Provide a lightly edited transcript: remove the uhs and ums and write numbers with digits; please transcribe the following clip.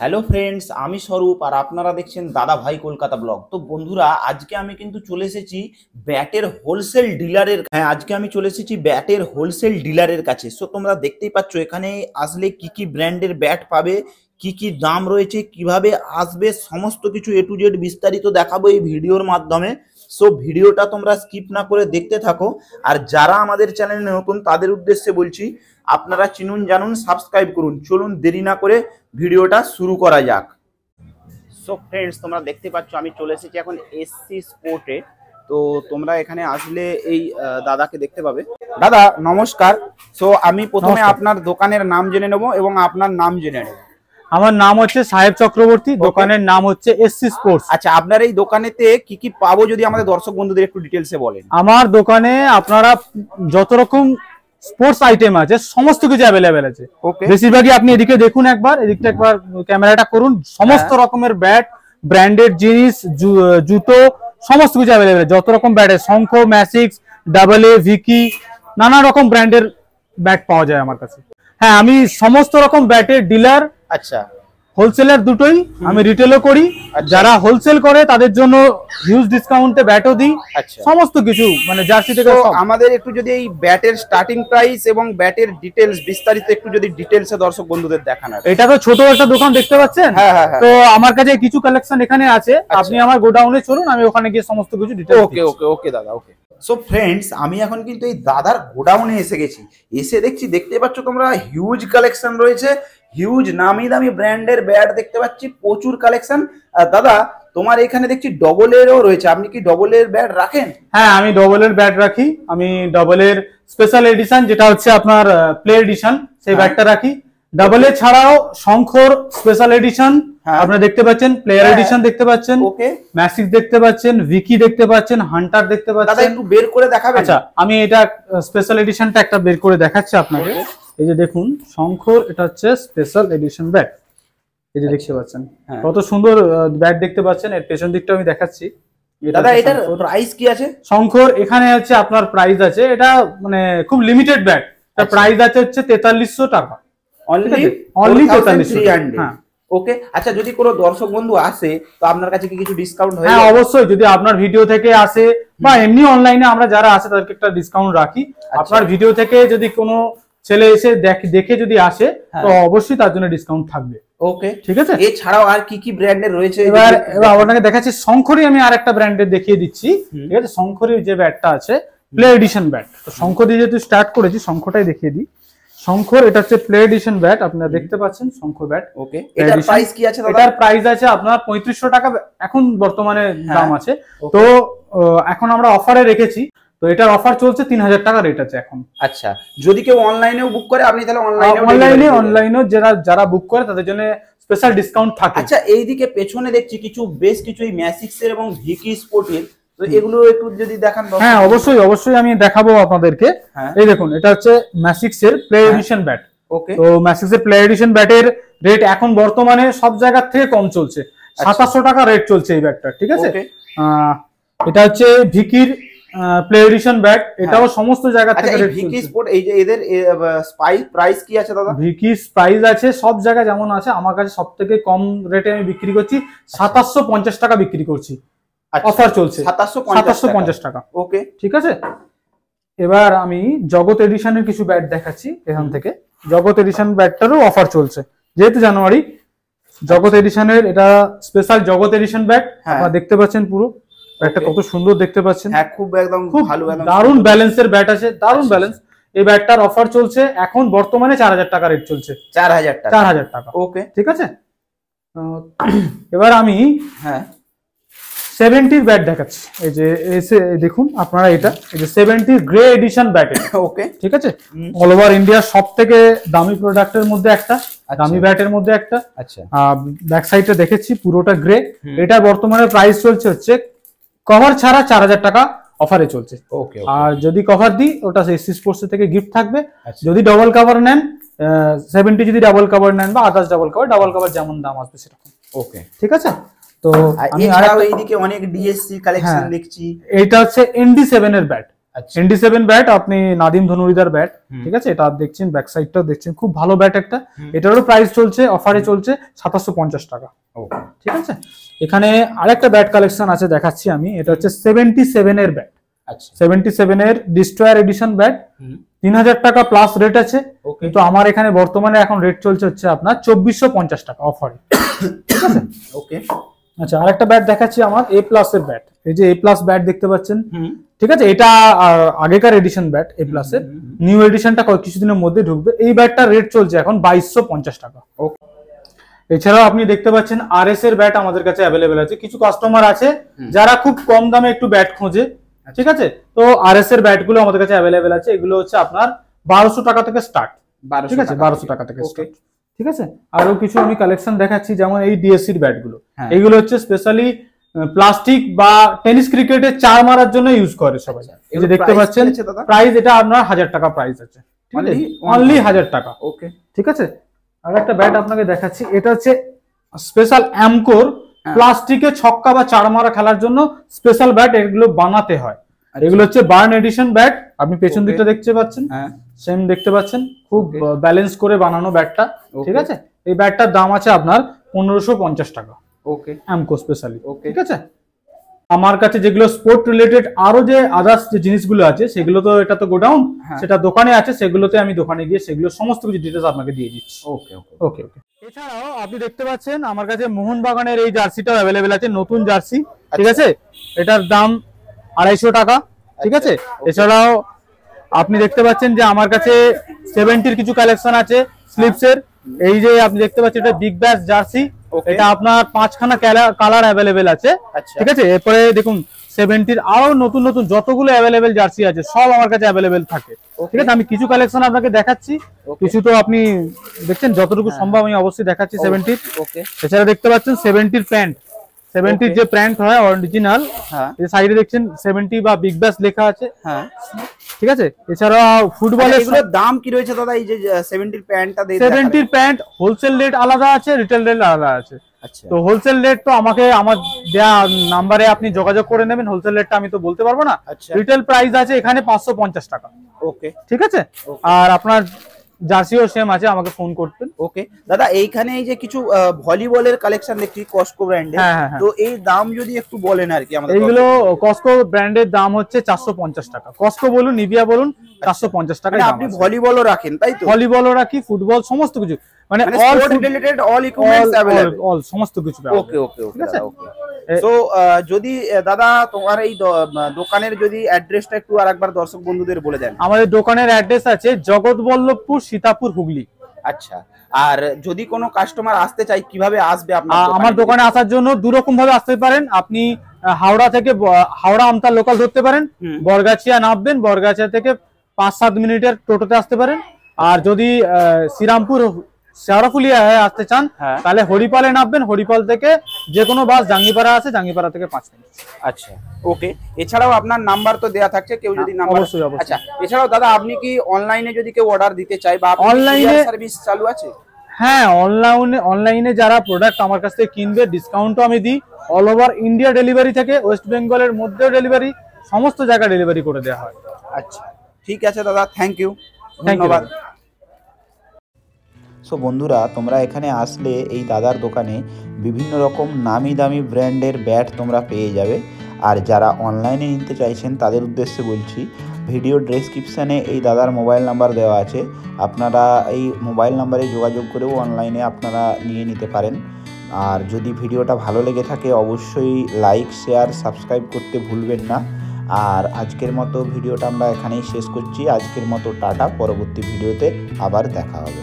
Hello friends, আমি স্বরূপ আর আপনারা দেখছেন দাদা ভাই কলকাতা ব্লগ। তো বন্ধুরা, আজকে আমি কিন্তু চলে এসেছি ব্যাটের হোলসেল ডিলারের। হ্যাঁ, আজকে আমি চলে এসেছি ব্যাটের হোলসেল ডিলারের কাছে। সো তোমরা দেখতেই পাচ্ছ এখানে আসলে কি কি ব্র্যান্ডের ব্যাট পাবে, কি কি দাম রয়েছে, কিভাবে আসবে, সমস্ত কিছু এ টু জেড বিস্তারিত দেখাবো এই ভিডিওর মাধ্যমে। সো ভিডিওটা তোমরা স্কিপ না করে দেখতে থাকো। আর যারা আমাদের চ্যানেলে নতুন তাদের উদ্দেশ্যে বলছি, আপনারা চিনুন জানুন সাবস্ক্রাইব করুন। চলুন দেরি না করে ভিডিওটা শুরু করা যাক। সো ফ্রেন্ডস, তোমরা দেখতে পাচ্ছ আমি চলে এসেছি এখন এসসি স্পোর্টে। তো তোমরা এখানে আসলে এই দাদাকে দেখতে পাবে। দাদা নমস্কার। সো আমি প্রথমে আপনার দোকানের নাম জেনে নেব এবং আপনার নাম জেনে নেব। আমার নাম হচ্ছে সাহেব চক্রবর্তী, দোকানের নাম হচ্ছে এসসি স্পোর্টস। আচ্ছা, আপনার এই দোকানেতে কি কি পাবো যদি আমাদের দর্শক বন্ধুদের একটু ডিটেলসে বলেন। আমার দোকানে আপনারা যত রকম স্পোর্টস আইটেম আছে সমস্ত কিছু অ্যাভেলেবেল আছে। বেশিরভাগই আপনি এদিকে দেখুন, এদিকটা একবার ক্যামেরাটা করুন। সমস্ত রকমের ব্যাট, ব্র্যান্ডেড জিনিস, জুতো, সমস্ত কিছু অ্যাভেলেবেল। যত রকম ব্যাটের শঙ্খ, ম্যাসিক্স, ডাবল এ, ভিকি, নানা রকম ব্র্যান্ডের ব্যাট পাওয়া যায় আমার কাছে। হ্যাঁ, আমি সমস্ত রকম ব্যাটের ডিলার। আচ্ছা, হোলসেলার দুটোই, আমি রিটেলও করি। যারা হোলসেল করে তাদের জন্য হিউজ ডিসকাউন্টে ব্যাটও দিই। সমস্ত কিছু মানে জার্সি থেকে। আমাদের একটু যদি এই ব্যাটের স্টার্টিং প্রাইস এবং ব্যাটের ডিটেলস বিস্তারিত একটু যদি ডিটেলসে দর্শক বন্ধুদের দেখানো। এটা তো ছোট একটা দোকান দেখতে পাচ্ছেন। তো আমার কাছে কিছু কালেকশন এখানে আছে। আপনি আমার গোডাউনে চলুন, আমি ওখানে গিয়ে সমস্ত কিছু ডিটেলস। ওকে ওকে ওকে দাদা, ওকে। সো ফ্রেন্ডস, আমি এখন কিন্তু এই দাদার গোডাউনে এসে গেছি। এসে দেখছি, দেখতে পাচ্ছ তোমরা, হিউজ কালেকশন রয়েছে। হিউজ নামি দামি ব্র্যান্ডের ব্যাট দেখতে পাচ্ছি, প্রচুর কালেকশন। দাদা, তোমার এখানে দেখছি ডবল এরও রয়েছে। আপনি কি ডবল এর ব্যাট রাখেন? হ্যাঁ, আমি ডবল এর ব্যাট রাখি। আমি ডবল এর স্পেশাল এডিশন, যেটা হচ্ছে আপনার প্লে এডিশন, সেই ব্যাটটা রাখি। ডাবল এ ছাড়াও শঙ্খর স্পেশাল এডিশন আপনারা দেখতে পাচ্ছেন, প্লেয়ার এডিশন দেখতে পাচ্ছেন, ওকে, ম্যাসিক দেখতে পাচ্ছেন, ভিকি দেখতে পাচ্ছেন, হান্টার দেখতে পাচ্ছেন। দাদা একটু বের করে দেখাবেন? আচ্ছা, আমি এটা স্পেশাল এডিশনটা একটা বের করে দেখাচ্ছি আপনাকে। এই যে দেখুন, শঙ্খর, এটা হচ্ছে স্পেশাল এডিশন ব্যাট। এই যে দেখতে পাচ্ছেন কত সুন্দর ব্যাট দেখতে পাচ্ছেন। এর পেছন দিকটা আমি দেখাচ্ছি। দাদা, এটার প্রাইস কি আছে? শঙ্খর এখানে হচ্ছে আপনার প্রাইস আছে, এটা মানে খুব লিমিটেড ব্যাট। তার প্রাইস আছে হচ্ছে 4300 টাকা। অনলি 4300। হ্যাঁ, ওকে। আচ্ছা, যদি কোনো দর্শক বন্ধু আসে তো আপনার কাছে কি কিছু ডিসকাউন্ট হয়? হ্যাঁ, অবশ্যই। যদি আপনার ভিডিও থেকে আসে বা এমনি অনলাইনে আমরা যারা আসে তাদেরকে একটা ডিসকাউন্ট রাখি। আপনার ভিডিও থেকে যদি কোনো ছেলে এসে দেখে যদি আসে তো অবশ্যই তার জন্য ডিসকাউন্ট থাকবে। ওকে, ঠিক আছে। এছাড়াও আর কি কি ব্র্যান্ডের রয়েছে? এবার আপনাকে দেখাচ্ছি শঙ্খরই, আমি আর একটা ব্র্যান্ডের দেখিয়ে দিচ্ছি। ঠিক আছে, শঙ্খরই যে ব্যাটটা আছে প্লে এডিশন ব্যাট। তো শঙ্খ দিয়ে যেহেতু স্টার্ট করেছি, শঙ্খটাই দেখিয়ে দিই। শঙ্খর, এটা হচ্ছে প্লে এডিশন ব্যাট, আপনারা দেখতে পাচ্ছেন শঙ্খ ব্যাট। ওকে, এটার প্রাইস কি আছে দাদা? এটার প্রাইস আছে আপনার 3500 টাকা এখন বর্তমানে দাম আছে। তো এখন আমরা অফারে রেখেছি, তো এটার অফার চলছে, 3000 টাকা রেট আছে এখন। আচ্ছা, যদি কেউ অনলাইনেও বুক করে, আপনি তাহলে অনলাইনেও যারা বুক করে তাদের জন্য স্পেশাল ডিসকাউন্ট থাকে। আচ্ছা, এইদিকে পেছনে দেখছি বেশ কিছু এই ম্যাসিক্স এর এবং ভিকি স্পোর্টের, তো এগুলো একটু যদি দেখান। হ্যাঁ, অবশ্যই আমি দেখাবো আপনাদেরকে। এই দেখুন, এটা হচ্ছে ম্যাসিক্স এর প্লে এডিশন ব্যাট। ওকে, তো ম্যাসিক্স এর প্লে এডিশন ব্যাটের রেট এখন বর্তমানে সব জায়গা থেকে কম চলছে। 2700 টাকা রেট চলছে এই ব্যাটটা। ঠিক আছে, এটা হচ্ছে ভিকির প্লে এডিশন ব্যাট। এটাও সমস্ত জায়গা থেকে রেট। ভিকি স্পোর্ট, এই যে এদের প্রাইস কি আছে দাদা? ভিকি প্রাইস আছে সব জায়গায় যেমন আছে, আমার কাছে সবথেকে কম রেটে আমি বিক্রি করছি, 2750 টাকা বিক্রি করছি। অফার চলছে 2750 টাকা। ওকে, ঠিক আছে। এবার আমি জগৎ এডিশনের কিছু ব্যাট দেখাচ্ছি এখান থেকে। জগৎ এডিশন ব্যাটটারও অফার চলছে, যেহেতু জানুয়ারি। জগৎ এডিশনের এটা স্পেশাল জগৎ এডিশন ব্যাট, আপনারা দেখতে পাচ্ছেন পুরো ব্যাটটা কত সুন্দর দেখতে পাচ্ছেন। হ্যাঁ, খুব একদম ভালো, দারুণ ব্যালেন্সের ব্যাট আছে, দারুণ ব্যালেন্স। এই ব্যাটটার অফার চলছে এখন বর্তমানে 4000 টাকা রেট চলছে। 4000 টাকা। ওকে, ঠিক আছে। এবার আমি 70 ব্যাট দেখাচ্ছি। এই যে দেখুন আপনারা, এটা এই যে 70 গ্রে এডিশন ব্যাট। ওকে, ঠিক আছে। অল ওভার ইন্ডিয়া সব থেকে দামি প্রোডাক্টের মধ্যে একটা, দামি ব্যাটের মধ্যে একটা। আচ্ছা, ব্যাক সাইডটা দেখেছি পুরোটা গ্রে। এটা বর্তমানে প্রাইস চলছে হচ্ছে কভার ছাড়া 4000 টাকা অফারে চলছে। ওকে, আর যদি কভার দিই ওটা এসসি স্পোর্টস থেকে গিফট থাকবে। যদি ডবল কভার নেন, 70 যদি ডাবল কভার নেন বা আদার্স ডাবল কভার যেমন দাম আসবে সেরকম। ওকে, ঠিক আছে। তো আমি এছাড়াও এইদিকে অনেক ডিএসসি কালেকশন দেখছি। এটা হচ্ছে ND7 এর ব্যাট। আচ্ছা ND7 ব্যাট, আপনি নাদিম ধনুরিদার ব্যাট, ঠিক আছে, এটা দেখছেন ব্যাক সাইডটাও দেখছেন, খুব ভালো ব্যাট একটা। এটারও প্রাইস চলছে, অফারে চলছে 2750 টাকা। ওকে ঠিক আছে, এখানে আরেকটা ব্যাট কালেকশন আছে দেখাচ্ছি আমি, এটা হচ্ছে 77 এর ব্যাট। আচ্ছা 77 এর ডিস্ট্রয়ার এডিশন ব্যাট, 3000 টাকা প্লাস রেট আছে, কিন্তু আমার এখানে বর্তমানে এখন রেট চলছে হচ্ছে আপনার 2450 টাকা অফারে। ঠিক আছে, ওকে আচ্ছা আরেকটা ব্যাট দেখাচ্ছি আমার A+ এর ব্যাট, এই যে A+ ব্যাট দেখতে পাচ্ছেন, ঠিক আছে, এটা আগেকার এডিশন ব্যাট A+ এর, নিউ এডিশনটা কিছুদিনের মধ্যে ঢুকবে। এই ব্যাটটার রেট চলছে এখন 2250 টাকা। এছাড়াও আপনি দেখতে পাচ্ছেন RS এর ব্যাট আমাদের কাছে অ্যাভেলেবেল আছে। কিছু কাস্টমার আছে যারা খুব কম দামে একটু ব্যাট খোঁজে, ঠিক আছে, তো RS এর ব্যাট গুলো আমাদের কাছে অ্যাভেলেবেল আছে। এগুলো হচ্ছে আপনার 1200 টাকা থেকে স্টার্ট, ঠিক আছে, 1200 টাকা থেকে স্টার্ট। ঠিক আছে, আরো কিছু আমি কালেকশন দেখাচ্ছি, যেমন এই DSC এর ব্যাট গুলো, এইগুলো হচ্ছে স্পেশালি প্লাস্টিক বা টেনিস ক্রিকেটে চার মারার জন্য ইউজ করে সবাই। এই যে দেখতে পাচ্ছেন প্রাইস, এটা আপনার 1000 টাকা প্রাইস আছে, ঠিক আছে, অনলি 1000 টাকা। ওকে, ঠিক আছে, আর একটা ব্যাট আপনাকে দেখাচ্ছি, এটা হচ্ছে স্পেশাল অ্যামকোর প্লাস্টিকে ছক্কা বা চার মারা খেলার জন্য স্পেশাল ব্যাট, এগুলো বানাতে হয়। এগুলো হচ্ছে বার্ন এডিশন ব্যাট, আপনি পেছন দিকটা দেখতে পাচ্ছেন, সেম দেখতে পাচ্ছেন, খুব ব্যালেন্স করে বানানো ব্যাটটা। ঠিক আছে, এই ব্যাটটার দাম আছে আপনার 1550 টাকা। ওকে, অ্যামকো স্পেশালি। ঠিক আছে, আমার কাছে যেগুলো স্পোর্ট রিলেটেড আরো যে আদার্স যে জিনিসগুলো আছে, সেগুলো তো এটা তো গোডাউন, সেটা দোকানে আছে, সেগুলোতে আমি দোকানে গিয়ে সেগুলো সমস্ত কিছু ডিটেলস আপনাকে দিয়ে দিচ্ছি। ওকে ওকে ওকে ওকে। এছাড়াও আপনি দেখতে পাচ্ছেন আমার কাছে মোহনবাগানের এই জার্সিটাও অ্যাভেলেবেল আছে, নতুন জার্সি, ঠিক আছে, এটার দাম 250 টাকা। ঠিক আছে, এছাড়াও আপনি দেখতে পাচ্ছেন যে আমার কাছে 70-র কিছু কালেকশন আছে স্লিপসের। এই যে আপনি দেখতে পাচ্ছেন এটা বিগ ব্যাশ জার্সি, এটা আপনার 5খানা কালার অ্যাভেলেবেল আছে। ঠিক আছে, এরপরে দেখুন 70-র আরো নতুন নতুন যতগুলো অ্যাভেলেবেল জার্সি আছে সব আমার কাছে অ্যাভেলেবেল থাকে। ঠিক আছে, আমি কিছু কালেকশন আপনাকে দেখাচ্ছি, কিছু তো আপনি দেখছেন, যতটুকু সম্ভব আমি অবশ্যই দেখাচ্ছি 70-র। এছাড়া দেখতে পাচ্ছেন 70-র প্যান্ট, 70-র যে প্যান্ট হয় অরিজিনাল, এই সাইডে দেখছেন 70 বা বিগ ব্যাশ লেখা আছে। ঠিক আছে, এছাড়া ফুটবলের দাম কি রয়েছে দাদা? এই যে 70-র প্যান্টটা, 70-র প্যান্ট হোলসেল রেট আলাদা আছে, রিটেল রেট আলাদা আছে। তো হোলসেল রেট তো আমাকে আমার দেয়া নাম্বারে আপনি যোগাযোগ করে নেবেন, হোলসেল রেটটা আমি তো বলতে পারবো না। রিটেল প্রাইস আছে এখানে 550 টাকা। ওকে, ঠিক আছে, আর আপনার জার্সিও সেম আছে, আমাকে ফোন করতেন। ওকে দাদা, এইখানে এই যে কিছু ভলিবলের কালেকশন দেখছি কসকো ব্র্যান্ডের, তো এই দাম যদি একটু বলেন আর কি আমাদের। এইগুলো কসকো ব্র্যান্ডের দাম হচ্ছে 450 টাকা। কসকো বলুন, নিভিয়া বলুন, 450 টাকা। আপনি ভলিবলও রাখেন তাই তো? ভলিবলও রাখি, ফুটবল, সমস্ত কিছু, মানে all related, all equipments available, all সমস্ত কিছু। ওকে ওকে ওকে, ওকে। তো যদি দাদা তোমার এই দোকানের যদি অ্যাড্রেসটা একটু আরেকবার দর্শক বন্ধুদের বলে দেন। আমাদের দোকানের অ্যাড্রেস আছে জগৎবল্লভপুর, সীতাপুর, হুগলি। আচ্ছা, আর যদি কোনো কাস্টমার আসতে চাই কিভাবে আসবে আপনার আমার দোকানে আসার জন্য দুরকম ভাবে আসতে পারেন। আপনি হাওড়া থেকে, হাওড়া আমতা লোকাল ধরতে পারেন, বরগাছিয়া নামবেন, বরগাছিয়া থেকে 5-7 মিনিটের টোটোতে আসতে পারেন। আর যদি শ্রীরামপুর শেওড়াফুলিয়া আসতে চান তাহলে হরিপালে নামবেন, হরিপাল থেকে যে কোনো বাস জাঙ্গিপাড়া আছে, জাঙ্গিপাড়া থেকে 5 মিনিট। আচ্ছা, ওকে। এছাড়াও আপনার নাম্বার তো দেয়া থাকছে, কেউ যদি নাম্বার। অবশ্যই। আচ্ছা, এছাড়াও দাদা আপনি কি অনলাইনে যদি কেউ অর্ডার দিতে চায় বা অনলাইনে সার্ভিস চালু আছে? হ্যাঁ, অনলাইনে যারা প্রোডাক্ট আমার কাছ থেকে কিনবে ডিসকাউন্টও আমি দিই। অল ওভার ইন্ডিয়া ডেলিভারি থেকে, ওয়েস্ট বেঙ্গলের মধ্যেও ডেলিভারি, সমস্ত জায়গায় ডেলিভারি করে দেওয়া হয়। আচ্ছা, ঠিক আছে দাদা, থ্যাংক ইউ, ধন্যবাদ। সো বন্ধুরা, তোমরা এখানে আসলে এই দাদার দোকানে বিভিন্ন রকম নামি দামি ব্র্যান্ডের ব্যাট তোমরা পেয়ে যাবে। আর যারা অনলাইনে নিতে চাইছেন তাদের উদ্দেশ্যে বলছি, ভিডিও ডেসক্রিপশানে এই দাদার মোবাইল নাম্বার দেওয়া আছে, আপনারা এই মোবাইল নাম্বারে যোগাযোগ করেও অনলাইনে আপনারা নিয়ে নিতে পারেন। আর যদি ভিডিওটা ভালো লেগে থাকে অবশ্যই লাইক, শেয়ার, সাবস্ক্রাইব করতে ভুলবেন না। আর আজকের মতো ভিডিওটা আমরা এখানেই শেষ করছি। আজকের মতো টাটা, পরবর্তী ভিডিওতে আবার দেখা হবে।